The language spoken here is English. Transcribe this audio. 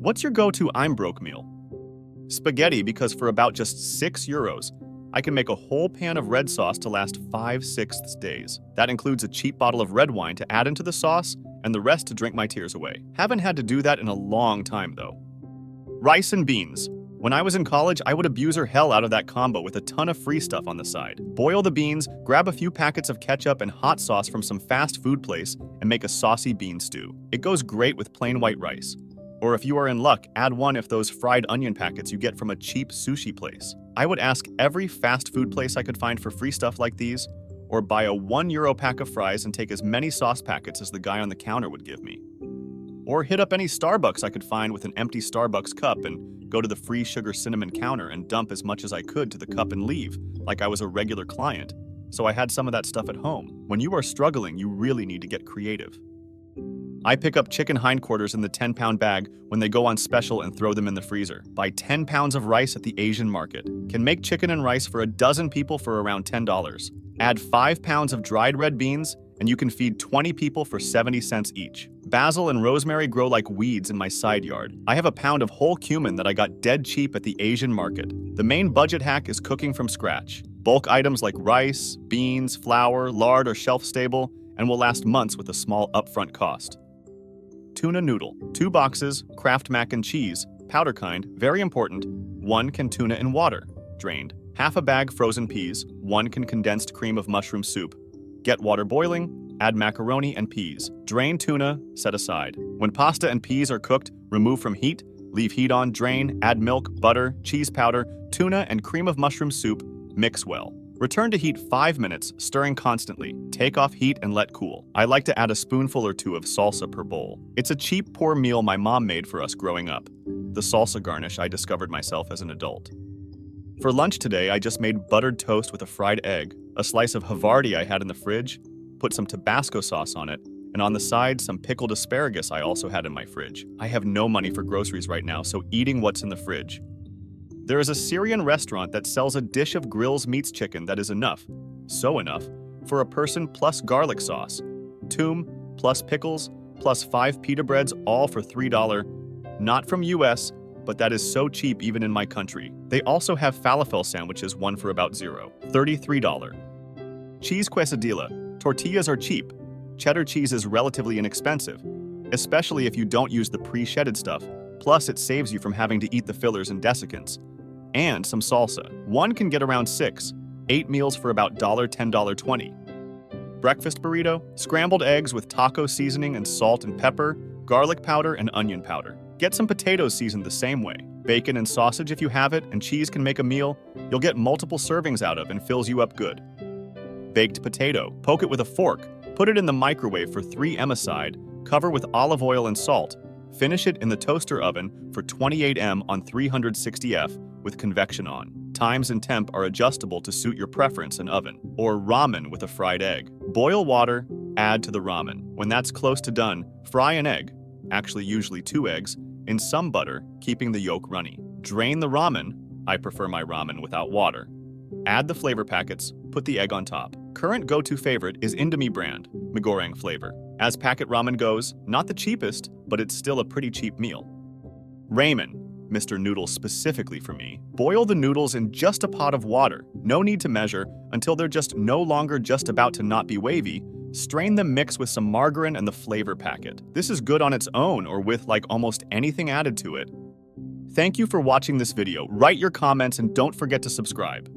What's your go-to I'm broke meal? Spaghetti, because for about just €6, I can make a whole pan of red sauce to last 5/6 days. That includes a cheap bottle of red wine to add into the sauce and the rest to drink my tears away. Haven't had to do that in a long time though. Rice and beans. When I was in college, I would abuser hell out of that combo with a ton of free stuff on the side. Boil the beans, grab a few packets of ketchup and hot sauce from some fast food place, and make a saucy bean stew. It goes great with plain white rice. Or if you are in luck, add one of those fried onion packets you get from a cheap sushi place. I would ask every fast food place I could find for free stuff like these, or buy a €1 pack of fries and take as many sauce packets as the guy on the counter would give me. Or hit up any Starbucks I could find with an empty Starbucks cup and go to the free sugar cinnamon counter and dump as much as I could to the cup and leave, like I was a regular client. So I had some of that stuff at home. When you are struggling, you really need to get creative. I pick up chicken hindquarters in the 10-pound bag when they go on special and throw them in the freezer. Buy 10 pounds of rice at the Asian market. Can make chicken and rice for a dozen people for around $10. Add 5 pounds of dried red beans, and you can feed 20 people for 70 cents each. Basil and rosemary grow like weeds in my side yard. I have a pound of whole cumin that I got dead cheap at the Asian market. The main budget hack is cooking from scratch. Bulk items like rice, beans, flour, lard are shelf-stable and will last months with a small upfront cost. Tuna noodle. 2 boxes, Kraft mac and cheese, powder kind, very important. 1 can tuna in water, drained. Half a bag frozen peas, 1 can condensed cream of mushroom soup. Get water boiling, add macaroni and peas. Drain tuna, set aside. When pasta and peas are cooked, remove from heat, leave heat on, drain, add milk, butter, cheese powder, tuna, and cream of mushroom soup, mix well. Return to heat 5 minutes, stirring constantly. Take off heat and let cool. I like to add a spoonful or 2 of salsa per bowl. It's a cheap, poor meal my mom made for us growing up. The salsa garnish I discovered myself as an adult. For lunch today, I just made buttered toast with a fried egg, a slice of Havarti I had in the fridge, put some Tabasco sauce on it, and on the side, some pickled asparagus I also had in my fridge. I have no money for groceries right now, so eating what's in the fridge. There is a Syrian restaurant that sells a dish of Grill's meats chicken that is enough, so enough, for a person plus garlic sauce, toom, plus pickles, plus 5 pita breads, all for $3. Not from US, but that is so cheap even in my country. They also have falafel sandwiches, one for about $33. Cheese quesadilla. Tortillas are cheap. Cheddar cheese is relatively inexpensive, especially if you don't use the pre-shedded stuff. Plus, it saves you from having to eat the fillers and desiccants. And some salsa. One can get around 6, 8 meals for about $10, $20. Breakfast burrito. Scrambled eggs with taco seasoning and salt and pepper, garlic powder, and onion powder. Get some potatoes seasoned the same way. Bacon and sausage if you have it, and cheese can make a meal you'll get multiple servings out of and fills you up good. Baked potato. Poke it with a fork. Put it in the microwave for 3 minutes aside. Cover with olive oil and salt. Finish it in the toaster oven for 28 minutes on 360 F with convection on. Times and temp are adjustable to suit your preference and oven. Or ramen with a fried egg. Boil water, add to the ramen. When that's close to done, fry an egg, actually usually 2 eggs, in some butter, keeping the yolk runny. Drain the ramen, I prefer my ramen without water. Add the flavor packets, put the egg on top. Current go-to favorite is Indomie brand, Migoreng flavor. As packet ramen goes, not the cheapest, but it's still a pretty cheap meal. Ramen, Mr. Noodles specifically for me. Boil the noodles in just a pot of water. No need to measure until they're just no longer just about to not be wavy. Strain them, mix with some margarine and the flavor packet. This is good on its own or with like almost anything added to it. Thank you for watching this video. Write your comments and don't forget to subscribe.